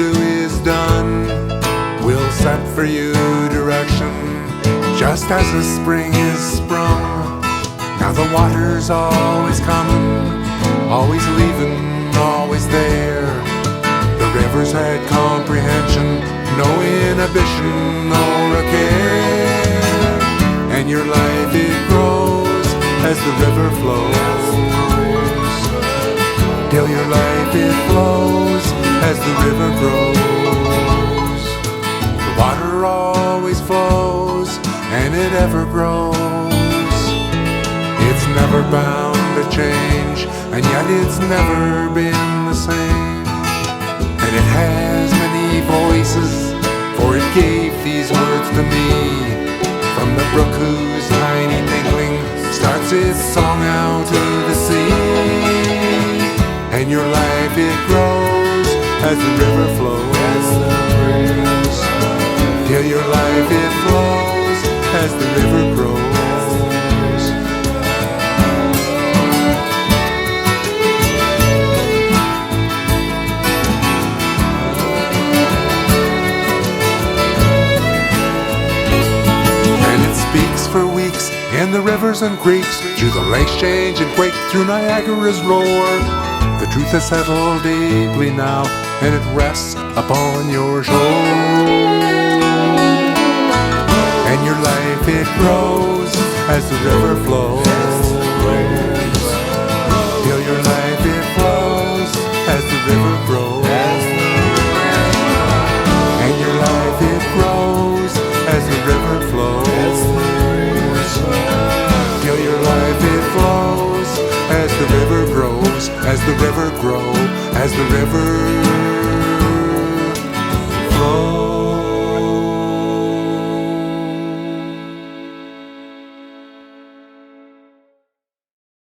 do is done. We'll set for you direction, just as the spring is sprung. Now the water's always coming, always leaving, always there. The river's had comprehension, no inhibition or a care. And your life it grows as the river flows, till your life it flows as the river grows. The water always flows and it ever grows. It's never bound to change, and yet it's never been the same. And it has many voices, for it gave these words to me. From the brook whose tiny tinkling starts its song out to the sea. And your life it grows as the river flows, till your life it flows as the river grows. Speaks for weeks in the rivers and creeks, through the lakes change and quake, through Niagara's roar. The truth has settled deeply now, and it rests upon your shore. And your life it grows as the river flows, till your life it flows as the river grows. And your life it grows as the river flows, till your life it flows as the river grows, as the river grows, as the river flows.